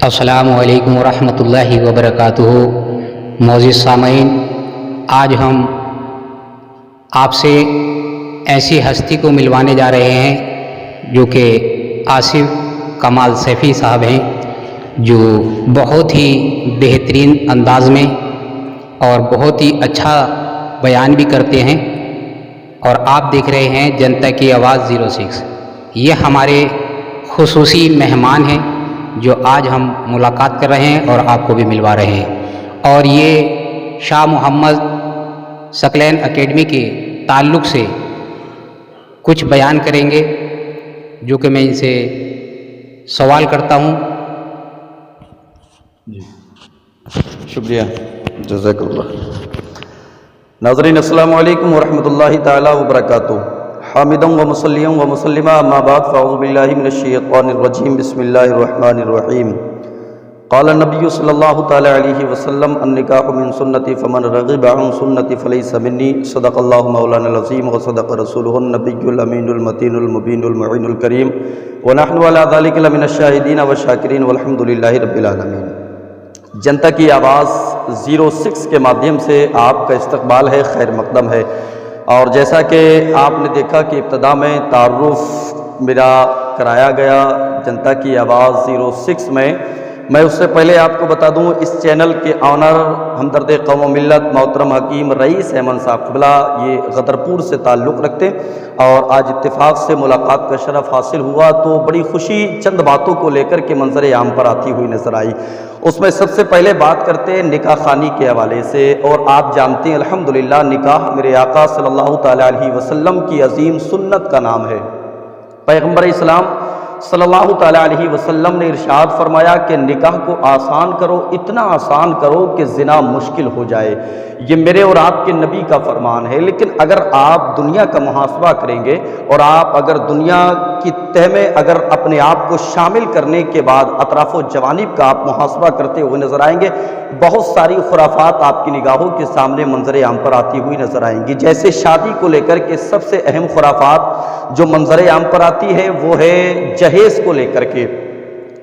السلام علیکم ورحمۃ اللہ وبرکاتہ۔ معزز سامعین، آج ہم آپ سے ایسی ہستی کو ملوانے جا رہے ہیں جو کہ آصف کمال سیفی صاحب ہیں، جو بہت ہی بہترین انداز میں اور بہت ہی اچھا بیان بھی کرتے ہیں، اور آپ دیکھ رہے ہیں جنتا کی آواز 06۔ یہ ہمارے خصوصی مہمان ہیں جو آج ہم ملاقات کر رہے ہیں اور آپ کو بھی ملوا رہے ہیں، اور یہ شاہ محمد ثقلین اکیڈمی کے تعلق سے کچھ بیان کریں گے، جو کہ میں ان سے سوال کرتا ہوں۔ جی شکریہ، جزاک اللہ۔ ناظرین السلام علیکم ورحمۃ اللہ تعالی وبرکاتہ۔ حامداً و مصلیاً و مسلما، اما بعد فاعوذ باللہ من الشیطان الرجیم، بسم اللہ الرحمن الرحیم۔ قال النبی صلی اللہ تعالی علیہ وسلم النکاح من سنتی فمن رغب عن سنتی فلیس منی، صدق اللہ مولانا العظیم وصدق رسولہ النبی الامین المتین المبین المعین الکریم، ونحن علی ذلک لمن الشاہدین والشاکرین والحمد للہ رب العالمین۔ جنتا کی آواز 06 کے مادھیم سے آپ کا استقبال ہے، خیر مقدم ہے، اور جیسا کہ آپ نے دیکھا کہ ابتدا میں تعارف میرا کرایا گیا جنتا کی آواز 06 میں اس سے پہلے آپ کو بتا دوں اس چینل کے آنر ہمدرد قوم و ملت محترم حکیم رئیس احمد صاحب قبلہ یہ غدرپور سے تعلق رکھتے، اور آج اتفاق سے ملاقات کا شرف حاصل ہوا تو بڑی خوشی چند باتوں کو لے کر کے منظر عام پر آتی ہوئی نظر آئی۔ اس میں سب سے پہلے بات کرتے ہیں نکاح خوانی کے حوالے سے، اور آپ جانتے ہیں الحمدللہ نکاح میرے آقا صلی اللہ تعالی علیہ وسلم کی عظیم سنت کا نام ہے۔ پیغمبر اسلام صلی اللہ تعالی علیہ وسلم نے ارشاد فرمایا کہ نکاح کو آسان کرو، اتنا آسان کرو کہ زنا مشکل ہو جائے۔ یہ میرے اور آپ کے نبی کا فرمان ہے، لیکن اگر آپ دنیا کا محاسبہ کریں گے اور آپ اگر دنیا کی تہ میں اگر اپنے آپ کو شامل کرنے کے بعد اطراف و جوانب کا آپ محاسبہ کرتے ہوئے نظر آئیں گے، بہت ساری خرافات آپ کی نگاہوں کے سامنے منظر عام پر آتی ہوئی نظر آئیں گی۔ جیسے شادی کو لے کر کے سب سے اہم خرافات جو منظر عام پر آتی ہے وہ ہے جہیز کو لے کر کے،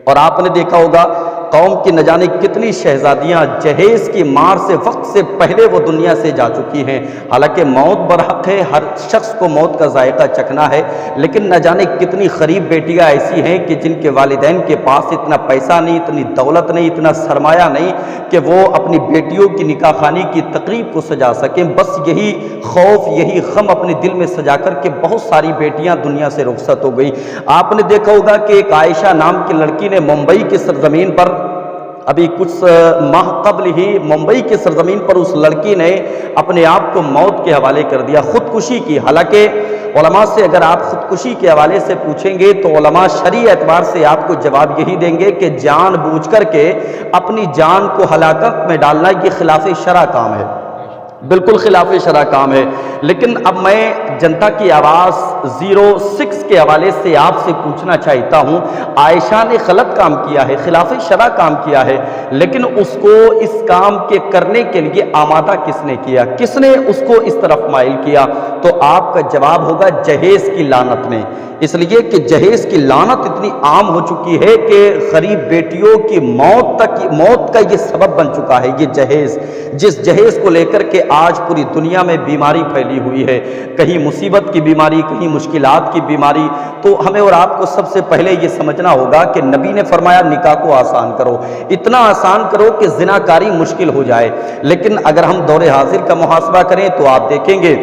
اور آپ نے دیکھا ہوگا قوم کی نہ جانے کتنی شہزادیاں جہیز کی مار سے وقت سے پہلے وہ دنیا سے جا چکی ہیں۔ حالانکہ موت برحق ہے، ہر شخص کو موت کا ذائقہ چکھنا ہے، لیکن نہ جانے کتنی غریب بیٹیاں ایسی ہیں کہ جن کے والدین کے پاس اتنا پیسہ نہیں، اتنی دولت نہیں، اتنا سرمایہ نہیں کہ وہ اپنی بیٹیوں کی نکاح خوانی کی تقریب کو سجا سکیں۔ بس یہی خوف، یہی غم اپنے دل میں سجا کر کے بہت ساری بیٹیاں دنیا سے رخصت ہو گئی۔ آپ نے دیکھا ہوگا کہ ایک عائشہ نام کی لڑکی نے ممبئی کی سرزمین پر ابھی کچھ ماہ قبل ہی ممبئی کی سرزمین پر اس لڑکی نے اپنے آپ کو موت کے حوالے کر دیا، خودکشی کی۔ حالانکہ علماء سے اگر آپ خودکشی کے حوالے سے پوچھیں گے تو علماء شرعی اعتبار سے آپ کو جواب یہی دیں گے کہ جان بوجھ کر کے اپنی جان کو ہلاکت میں ڈالنا یہ خلاف شرع کام ہے، بالکل خلاف شرع کام ہے۔ لیکن اب میں جنتا کی آواز 06 کے حوالے سے آپ سے پوچھنا چاہتا ہوں، عائشہ نے غلط کام کیا ہے، خلاف شرع کام کیا ہے، لیکن اس کو اس کام کے کرنے کے لیے آمادہ کس نے کیا، کس نے اس کو اس طرف مائل کیا؟ تو آپ کا جواب ہوگا جہیز کی لعنت نے، اس لیے کہ جہیز کی لعنت اتنی عام ہو چکی ہے کہ غریب بیٹیوں کی موت کا یہ سبب بن چکا ہے یہ جہیز، جس جہیز کو لے کر کے آج پوری دنیا میں بیماری پھیلی ہوئی ہے، کہیں مصیبت کی بیماری، کہیں مشکلات کی بیماری۔ تو ہمیں اور آپ کو سب سے پہلے یہ سمجھنا ہوگا کہ نبی نے فرمایا نکاح کو آسان کرو، اتنا آسان کرو کہ زناکاری مشکل ہو جائے۔ لیکن اگر ہم دور حاضر کا محاسبہ کریں تو آپ دیکھیں گے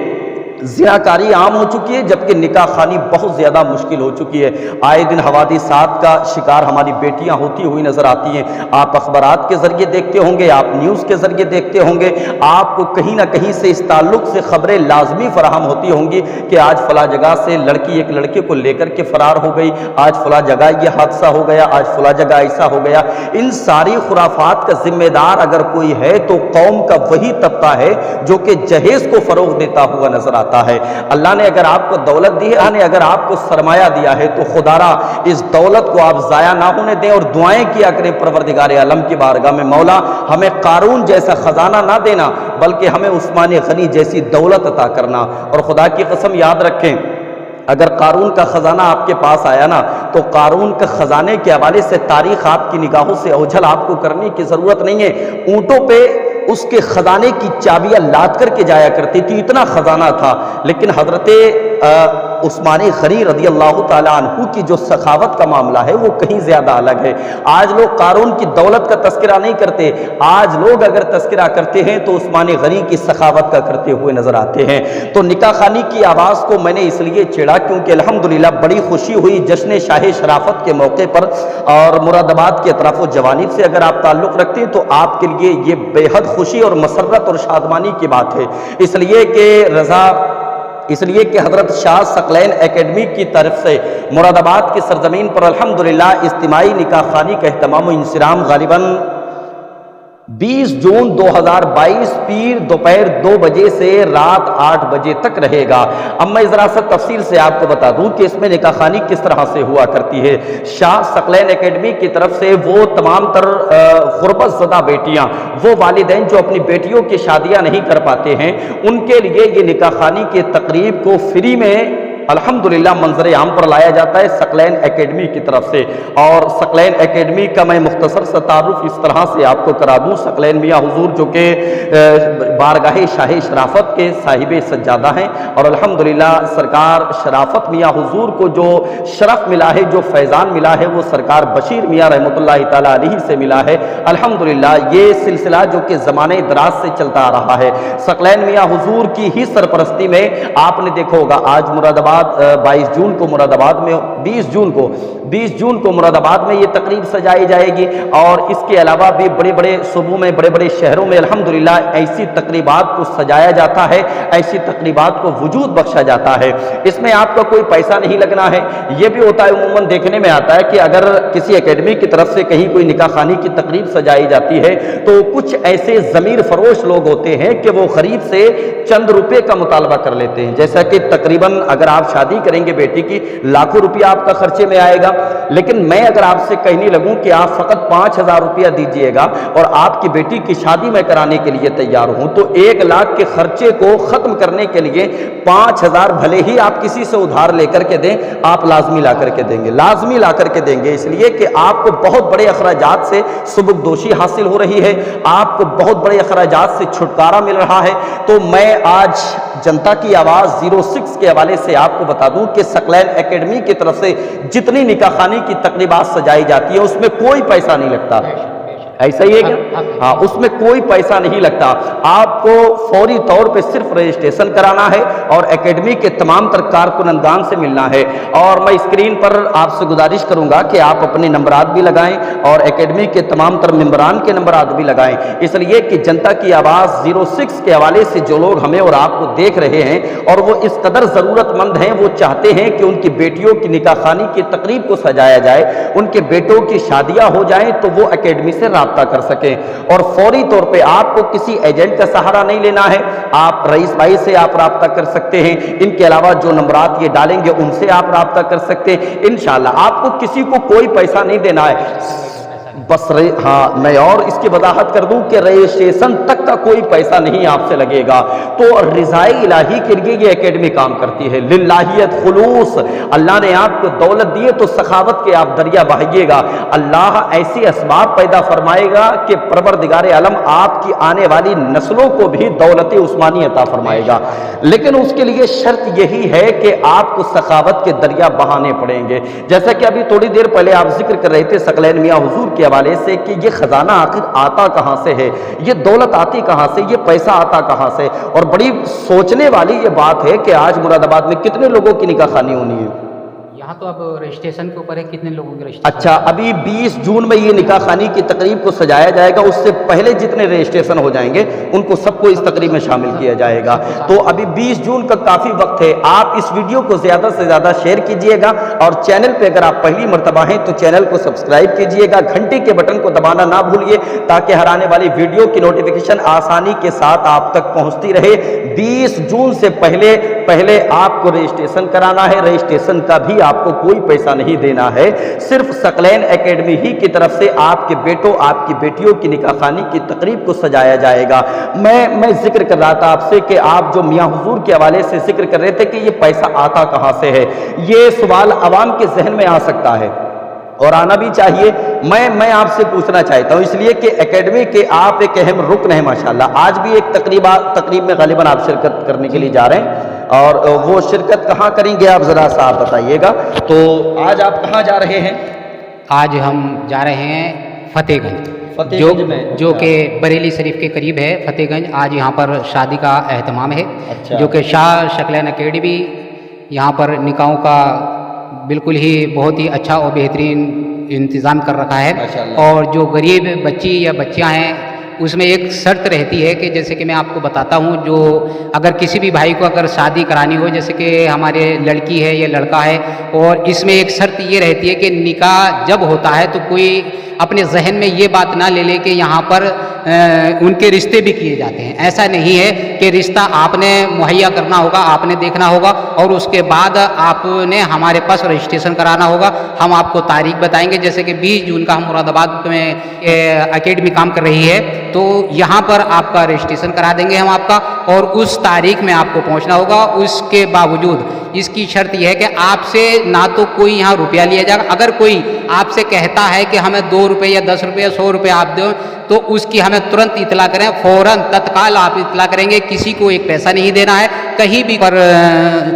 زناکاری عام ہو چکی ہے، جبکہ نکاح خوانی بہت زیادہ مشکل ہو چکی ہے۔ آئے دن حوادثات کا شکار ہماری بیٹیاں ہوتی ہوئی نظر آتی ہیں۔ آپ اخبارات کے ذریعے دیکھتے ہوں گے، آپ نیوز کے ذریعے دیکھتے ہوں گے، آپ کو کہیں نہ کہیں سے اس تعلق سے خبریں لازمی فراہم ہوتی ہوں گی کہ آج فلاں جگہ سے لڑکی ایک لڑکے کو لے کر کے فرار ہو گئی، آج فلاں جگہ یہ حادثہ ہو گیا، آج فلاں جگہ ایسا ہو گیا۔ ان ساری خرافات کا ذمہ دار اگر کوئی ہے تو قوم کا وہی طبقہ ہے جو کہ جہیز کو فروغ دیتا ہوا نظر آتا ہے۔ اللہ نے اگر آپ کو دولت دی ہے، اللہ نے اگر آپ کو سرمایہ دیا ہے تو خدا را اس دولت کو آپ ضائع نہ ہونے دیں، اور دعائیں کیا کریں پروردگار عالم کی بارگاہ میں، مولا ہمیں قارون جیسا خزانہ نہ دینا بلکہ ہمیں عثمان غنی جیسی دولت عطا کرنا۔ اور خدا کی قسم یاد رکھیں اگر قارون کا خزانہ آپ کے پاس آیا نا تو قارون کے خزانے کے حوالے سے تاریخ آپ کی نگاہوں سے اوجھل آپ کو کرنے کی ضرورت نہیں ہے. اونٹوں پہ اس کے خزانے کی چابیاں لاد کر کے جایا کرتی تھی، اتنا خزانہ تھا. لیکن حضرت عثمان غنی رضی اللہ تعالیٰ عنہ کی جو سخاوت کا معاملہ ہے وہ کہیں زیادہ الگ ہے. آج لوگ قارون کی دولت کا تذکرہ نہیں کرتے، آج لوگ اگر تذکرہ کرتے ہیں تو عثمان غنی کی سخاوت کا کرتے ہوئے نظر آتے ہیں. تو نکاح خوانی کی آواز کو میں نے اس لیے چھیڑا کیونکہ الحمدللہ بڑی خوشی ہوئی جشن شاہ شرافت کے موقع پر. اور مراد آباد کے اطراف و جوانب سے اگر آپ تعلق رکھتے ہیں تو آپ کے لیے یہ بے حد خوشی اور مسرت اور شادمانی کی بات ہے، اس لیے کہ حضرت شاہ ثقلین اکیڈمی کی طرف سے مراد آباد کی سرزمین پر الحمدللہ اجتماعی نکاح خوانی کا اہتمام و انصرام غالباً 20 جون 2022 پیر دوپہر 2 بجے سے رات 8 بجے تک رہے گا. اب میں ذرا سا تفصیل سے آپ کو بتا دوں کہ اس میں نکاح خوانی کس طرح سے ہوا کرتی ہے. شاہ ثقلین اکیڈمی کی طرف سے وہ تمام تر غربت زدہ بیٹیاں، وہ والدین جو اپنی بیٹیوں کی شادیاں نہیں کر پاتے ہیں، ان کے لیے یہ نکاح خوانی کے تقریب کو فری میں الحمدللہ منظر عام پر لایا جاتا ہے ثقلین اکیڈمی کی طرف سے. اور ثقلین اکیڈمی کا میں مختصر سا تعارف اس طرح سے آپ کو کرا دوں. ثقلین میاں حضور جو کہ بارگاہ شاہ شرافت کے صاحب سجادہ ہیں، اور الحمدللہ سرکار شرافت میاں حضور کو جو شرف ملا ہے، جو فیضان ملا ہے، وہ سرکار بشیر میاں رحمۃ اللہ تعالیٰ علیہ سے ملا ہے. الحمدللہ یہ سلسلہ جو کہ زمانے دراز سے چلتا آ رہا ہے، ثقلین میاں حضور کی ہی سرپرستی میں آپ نے دیکھا ہوگا آج مراد آباد 22 جون کو مراد آباد میں 20 جون کو مراد آباد میں یہ تقریب سجائی جائے گی. اور اس کے علاوہ بھی بڑے بڑے صوبوں میں، بڑے بڑے شہروں میں الحمدللہ ایسی تقریبات کو سجایا جاتا ہے، ایسی تقریبات کو وجود بخشا جاتا ہے. اس میں آپ کا کوئی پیسہ نہیں لگنا ہے. یہ بھی ہوتا ہے عموماً دیکھنے میں آتا ہے کہ اگر کسی اکیڈمی کی طرف سے کہیں کوئی نکاح خوانی کی تقریب سجائی جاتی ہے تو کچھ ایسے ضمیر فروش لوگ ہوتے ہیں کہ وہ غریب سے چند روپے کا مطالبہ کر لیتے ہیں. جیسا کہ تقریباً اگر آپ شادی کریں گے بیٹی کی لاکھوں روپیہ آپ کا خرچے میں آئے گا، لیکن میں اگر آپ سے کہنے لگوں کہ آپ فقط 5,000 روپیہ دیجئے گا اور آپ کی بیٹی کی شادی میں کرانے کے لیے تیار ہوں، تو 1 لاکھ کے خرچے کو ختم کرنے کے لیے 5,000 بھلے ہی آپ کسی سے ادھار لے کر کے دیں، آپ لازمی لا کر کے دیں گے، لازمی لا کر کے دیں گے. اس لیے کہ آپ کو بہت بڑے اخراجات سے سبکدوشی حاصل ہو رہی ہے، آپ کو بہت بڑے اخراجات سے چھٹکارا مل رہا ہے. تو میں آج جنتا کی آواز 06 کے حوالے سے آپ کو بتا دوں کہ ثقلین اکیڈمی کی طرف سے جتنی نکاح خوانی کی تقریبات سجائی جاتی ہے اس میں کوئی پیسہ نہیں لگتا. ایسا ہی ہے کیا؟ ہاں، اس میں کوئی پیسہ نہیں لگتا. آپ کو فوری طور پہ صرف رجسٹریشن کرانا ہے اور اکیڈمی کے تمام تر کارکنندگان سے ملنا ہے. اور میں اسکرین پر آپ سے گزارش کروں گا کہ آپ اپنے نمبرات بھی لگائیں اور اکیڈمی کے تمام تر ممبران کے نمبرات بھی لگائیں، اس لیے کہ جنتا کی آواز 06 کے حوالے سے جو لوگ ہمیں اور آپ کو دیکھ رہے ہیں اور وہ اس قدر ضرورت مند ہیں، وہ چاہتے ہیں کہ ان کی بیٹیوں کی نکاح خوانی کی تقریب کو سجایا جائے، ان کے بیٹوں کی شادیاں ہو جائیں تو وہ اکیڈمی سے رابطہ کر سکیں. اور فوری طور پہ آپ کو کسی ایجنٹ کا سہارا نہیں لینا ہے. آپ رئیس بھائی سے آپ رابطہ کر سکتے ہیں، ان کے علاوہ جو نمبرات یہ ڈالیں گے ان سے آپ رابطہ کر سکتے ہیں. انشاءاللہ آپ کو کسی کو کوئی پیسہ نہیں دینا ہے. بس ہاں، میں اور اس کی وضاحت کر دوں کہ رجسٹریشن تک کا کوئی پیسہ نہیں آپ سے لگے گا. تو رضائے الہی کے لیے یہ اکیڈمی کام کرتی ہے. للہیت خلوص، اللہ نے آپ کو دولت دی ہے تو سخاوت کے آپ دریا بہائیے گا. اللہ ایسی اسباب پیدا فرمائے گا کہ پروردگار عالم آپ کی آنے والی نسلوں کو بھی دولت عثمانی عطا فرمائے گا. لیکن اس کے لیے شرط یہی ہے کہ آپ کو سخاوت کے دریا بہانے پڑیں گے. جیسا کہ ابھی تھوڑی دیر پہلے آپ ذکر کر رہے تھے ثقلین میاں حضور کے حوالے سے کہ یہ خزانہ آخر آتا کہاں سے ہے، یہ دولت آتی کہاں سے، یہ پیسہ آتا کہاں سے. اور بڑی سوچنے والی یہ بات ہے کہ آج مراد آباد میں کتنے لوگوں کی نکاح خوانی ہونی ہے. یہاں تو اب رجسٹریشن کے اوپر ہے کتنے لوگوں کی رجسٹریشن. اچھا، ابھی 20 جون میں یہ نکاح خوانی کی تقریب کو سجایا جائے گا. اس سے پہلے جتنے رجسٹریشن ہو جائیں گے ان کو سب کو اس تقریب میں شامل کیا جائے گا. تو ابھی 20 جون کا کافی وقت ہے. آپ اس ویڈیو کو زیادہ سے زیادہ شیئر کیجئے گا اور چینل پہ اگر آپ پہلی مرتبہ ہیں تو چینل کو سبسکرائب کیجئے گا. گھنٹی کے بٹن کو دبانا نہ بھولیے تاکہ ہر آنے والی ویڈیو کی نوٹیفیکیشن آسانی کے ساتھ آپ تک پہنچتی رہے. 20 جون سے پہلے آپ کو رجسٹریشن کرانا ہے. رجسٹریشن کا بھی آپ کو کو کوئی پیسہ نہیں دینا ہے، صرف ثقلین اکیڈمی ہی کی طرف سے آپ کے بیٹوں آپ کی بیٹیوں کی نکاح خوانی کی تقریب کو سجایا جائے گا۔ میں ذکر کر رہا تھا آپ سے کہ آپ جو میاں حضور کے حوالے سے ذکر کر رہے تھے کہ یہ پیسہ آتا کہاں سے ہے، یہ سوال عوام کے ذہن میں آ سکتا ہے اور آنا بھی چاہیے۔ میں آپ سے پوچھنا چاہتا ہوں، اس لیے کہ اکیڈمی کے آپ ایک اہم رکن ہیں ماشاءاللہ۔ آج بھی ایک تقریب میں غالباً آپ شرکت کرنے کے لیے جا رہے ہیں، اور وہ شرکت کہاں کریں گے آپ ذرا سا آپ بتائیے گا۔ تو آج آپ کہاں جا رہے ہیں؟ آج ہم جا رہے ہیں فتح گنج میں، جو کہ بریلی شریف کے قریب ہے فتح گنج۔ آج یہاں پر شادی کا اہتمام ہے، جو کہ شاہ ثقلین اکیڈمی یہاں پر نکاحوں کا بالکل ہی بہت ہی اچھا اور بہترین انتظام کر رکھا ہے۔ اور جو غریب بچی یا بچیاں ہیں اس میں ایک شرط رہتی ہے کہ جیسے کہ میں آپ کو بتاتا ہوں، جو اگر کسی بھی بھائی کو اگر شادی کرانی ہو، جیسے کہ ہمارے لڑکی ہے یا لڑکا ہے، اور اس میں ایک شرط یہ رہتی ہے کہ نکاح جب ہوتا ہے تو کوئی اپنے ذہن میں یہ بات نہ لے لے کہ یہاں پر ان کے رشتے بھی کیے جاتے ہیں۔ ایسا نہیں ہے کہ رشتہ آپ نے مہیا کرنا ہوگا، آپ نے دیکھنا ہوگا، اور اس کے بعد آپ نے ہمارے پاس رجسٹریشن کرانا ہوگا۔ ہم آپ کو تاریخ بتائیں گے، جیسے کہ 20 جون کا ہم مراد آباد میں اکیڈمی کام کر رہی ہے، تو یہاں پر آپ کا رجسٹریشن کرا دیں گے ہم آپ کا، اور اس تاریخ میں آپ کو پہنچنا ہوگا۔ اس کے باوجود اس کی شرط یہ ہے کہ آپ سے نہ تو کوئی یہاں روپیہ لیا جائے گا۔ اگر کوئی آپ سے کہتا ہے کہ ہمیں 2 روپے یا 10 روپے یا 100 روپے آپ دیں، تو اس کی ہمیں ترنت اطلاع کریں، فوراً تتکال آپ اطلاع کریں گے۔ کسی کو ایک پیسہ نہیں دینا ہے۔ کہیں بھی پر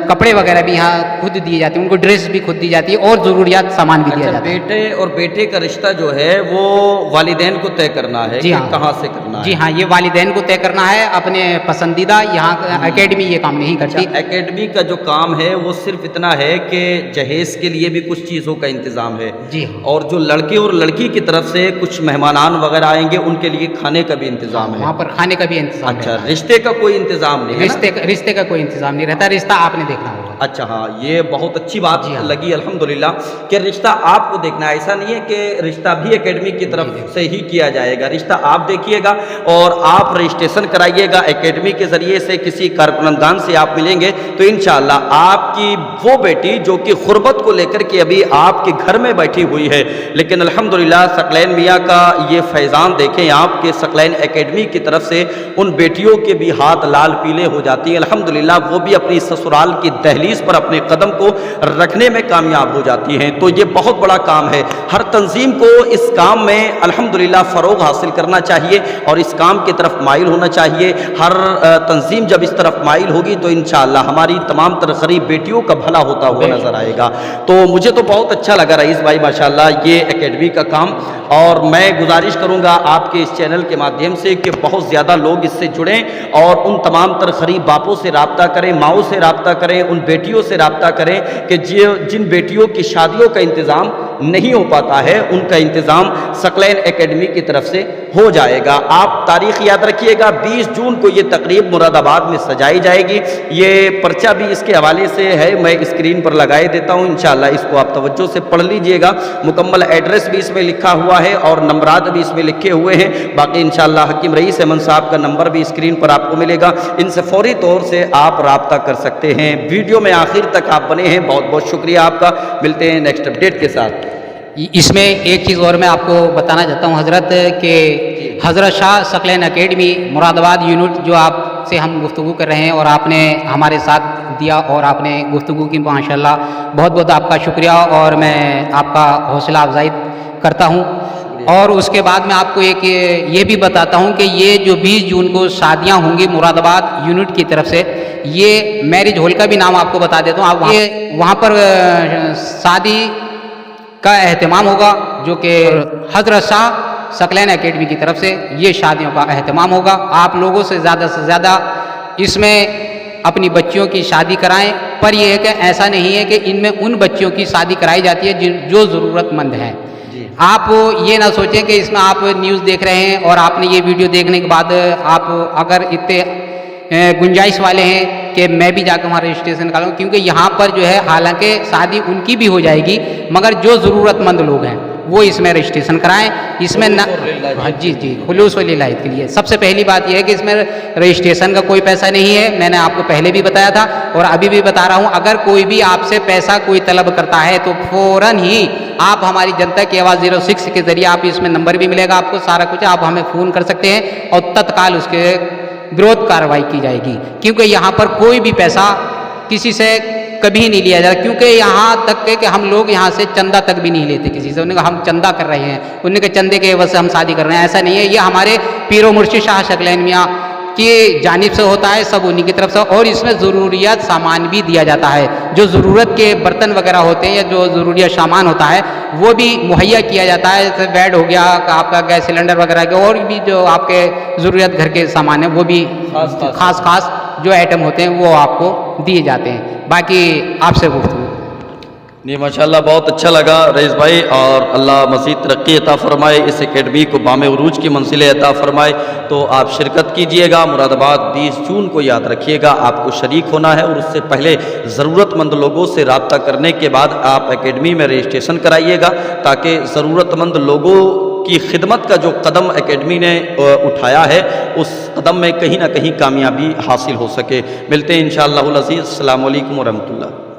کپڑے وغیرہ بھی یہاں خود دیے جاتے ہیں، ان کو ڈریس بھی خود دی جاتی ہے، اور ضروریات سامان بھی دیا جاتا ہے۔ بیٹے اور بیٹے کا رشتہ جو ہے وہ والدین کو طے کرنا ہے کہ کہاں سے کرنا ہے؟ جی ہاں، یہ والدین کو طے کرنا ہے، اپنے پسندیدہ۔ یہاں اکیڈمی یہ کام نہیں کرتی۔ اکیڈمی کا جو کام ہے وہ صرف اتنا ہے کہ جہیز کے لیے بھی کچھ چیزوں کا انتظام ہے، جی ہاں، اور جو لڑکے اور لڑکی کی طرف سے کچھ مہمانان وغیرہ آئیں گے ان کے لیے کھانے کا بھی انتظام ہے، وہاں پر کھانے کا بھی انتظام ہے۔ اچھا، رشتے کا کوئی انتظام نہیں ہے؟ رشتے کا کوئی انتظام نہیں رہتا، رشتہ آپ نے دیکھنا ہوگا۔ اچھا، ہاں، یہ بہت اچھی بات لگی الحمدللہ کہ رشتہ آپ کو دیکھنا ہے۔ ایسا نہیں ہے کہ رشتہ بھی اکیڈمی کی طرف سے ہی کیا جائے گا، رشتہ آپ دیکھیے گا اور آپ رجسٹریشن کرائیے گا اکیڈمی کے ذریعے سے۔ کسی کارکنندگان سے آپ ملیں گے تو انشاءاللہ آپ کی وہ بیٹی جو کہ غربت کو لے کر کے ابھی آپ کے گھر میں بیٹھی ہوئی ہے، لیکن الحمدللہ ثقلین میاں کا یہ فیضان دیکھیں آپ کے ثقلین اکیڈمی کی طرف سے ان بیٹیوں کے بھی ہاتھ لال پیلے ہو جاتی ہیں الحمدللہ، وہ بھی اپنی سسرال کی دہلیز پر اپنے قدم کو رکھنے میں کامیاب ہو جاتی ہیں۔ تو یہ بہت بڑا کام ہے، ہر تنظیم کو اس کام میں الحمدللہ فروغ حاصل کرنا چاہیے اور اس کام کی طرف مائل ہونا چاہیے۔ ہر تنظیم جب اس طرف مائل ہوگی تو انشاءاللہ ہماری تمام تر غریب بیٹیوں کا بھلا ہوتا ہوا نظر آئے گا۔ تو مجھے تو بہت اچھا لگا رئیس بھائی ماشاءاللہ یہ اکیڈمی کا کام، اور میں گزارش کروں گا آپ کے اس چینل کے مادھیم سے کہ بہت زیادہ لوگ اس سے جڑیں اور ان تمام تر غریب باپوں سے رابطہ کریں، ماؤں سے رابطہ کریں، ان بیٹیوں سے رابطہ کریں کہ جن بیٹیوں کی شادیوں کا انتظام نہیں ہو پاتا ہے ان کا انتظام ثقلین اکیڈمی کی طرف سے ہو جائے گا۔ آپ تاریخ یاد رکھیے گا، 20 جون کو یہ تقریب مراد آباد میں سجائی جائے گی۔ یہ پرچہ بھی اس کے حوالے سے ہے، میں اسکرین پر لگائے دیتا ہوں، انشاءاللہ اس کو آپ توجہ سے پڑھ لیجئے گا۔ مکمل ایڈریس بھی اس میں لکھا ہوا ہے اور نمبرات بھی اس میں لکھے ہوئے ہیں۔ باقی انشاءاللہ حکیم رئیس احمد صاحب کا نمبر بھی اسکرین پر آپ کو ملے گا، ان سے فوری طور سے آپ رابطہ کر سکتے ہیں۔ ویڈیو میں آخر تک آپ بنے ہیں، بہت بہت شکریہ آپ کا۔ ملتے ہیں نیکسٹ اپڈیٹ کے ساتھ۔ اس میں ایک چیز اور میں آپ کو بتانا چاہتا ہوں حضرت، کہ حضرت شاہ ثقلین اکیڈمی مراد آباد یونٹ جو آپ سے ہم گفتگو کر رہے ہیں اور آپ نے ہمارے ساتھ دیا اور آپ نے گفتگو کی، ماشاءاللہ بہت بہت آپ کا شکریہ، اور میں آپ کا حوصلہ افزائی کرتا ہوں۔ اور اس کے بعد میں آپ کو ایک یہ بھی بتاتا ہوں کہ یہ جو 20 جون کو شادیاں ہوں گی مراد آباد یونٹ کی طرف سے، یہ میرج ہال کا بھی نام آپ کو بتا دیتا ہوں۔ آپ وہاں پر شادی کا اہتمام ہوگا، جو کہ حضرت شاہ ثقلین اکیڈمی کی طرف سے یہ شادیوں کا اہتمام ہوگا۔ آپ لوگوں سے زیادہ اس میں اپنی بچیوں کی شادی کرائیں، پر یہ ہے کہ ایسا نہیں ہے کہ ان میں ان بچیوں کی شادی کرائی جاتی ہے جو ضرورت مند ہیں۔ آپ یہ نہ سوچیں کہ اس میں آپ نیوز دیکھ رہے ہیں اور آپ نے یہ ویڈیو دیکھنے کے بعد آپ اگر اتنے گنجائش والے ہیں کہ میں بھی جا کے وہاں رجسٹریشن کراؤں، کیونکہ یہاں پر جو ہے حالانکہ شادی ان کی بھی ہو جائے گی، مگر جو ضرورت مند لوگ ہیں وہ اس میں رجسٹریشن کرائیں. اس میں جی خلوص للہ کے لیے سب سے پہلی بات یہ ہے کہ اس میں رجسٹریشن کا کوئی پیسہ نہیں ہے. میں نے آپ کو پہلے بھی بتایا تھا اور ابھی بھی بتا رہا ہوں, اگر کوئی بھی آپ سے پیسہ کوئی طلب کرتا ہے تو فوراً ہی آپ ہماری جنتا کی آواز 06 کے ذریعے, آپ اس میں نمبر بھی ملے گا آپ کو سارا کچھ, آپ ہمیں فون کر سکتے ہیں اور تتکال اس کے ورودھ کارروائی کی جائے گی. کیونکہ یہاں پر کوئی بھی پیسہ کسی سے کبھی نہیں لیا جاتا, کیونکہ یہاں تک کہ ہم لوگ یہاں سے چندہ تک بھی نہیں لیتے کسی سے. انہوں نے کہا ہم چندہ کر رہے ہیں, انہوں نے کہا چندے کے عوض سے ہم شادی کر رہے ہیں, ایسا نہیں ہے. یہ ہمارے پیر و مرشد شاہ شکلین میاں کی جانب سے ہوتا ہے, سب انہی کی طرف سے. اور اس میں ضروریات سامان بھی دیا جاتا ہے, جو ضرورت کے برتن وغیرہ ہوتے ہیں یا جو ضروریات سامان ہوتا ہے وہ بھی مہیا کیا جاتا ہے. جیسے بیڈ ہو گیا, آپ کا گیس سلنڈر وغیرہ کے, اور بھی جو آپ کے ضروریات گھر کے سامان ہیں وہ بھی خاص جو آئٹم ہوتے ہیں وہ آپ کو دیے جاتے ہیں. باقی آپ سے گفتگو. جی ماشاءاللہ بہت اچھا لگا رئیس بھائی, اور اللہ مزید ترقی عطا فرمائے, اس اکیڈمی کو بام عروج کی منزلیں عطا فرمائے. تو آپ شرکت کیجئے گا. مراد آباد 20 جون کو یاد رکھیے گا, آپ کو شریک ہونا ہے, اور اس سے پہلے ضرورت مند لوگوں سے رابطہ کرنے کے بعد آپ اکیڈمی میں رجسٹریشن کرائیے گا, تاکہ ضرورت مند لوگوں کی خدمت کا جو قدم اکیڈمی نے اٹھایا ہے اس قدم میں کہیں نہ کہیں کامیابی حاصل ہو سکے. ملتے ہیں انشاءاللہ العزیز. السلام علیکم ورحمۃ اللہ.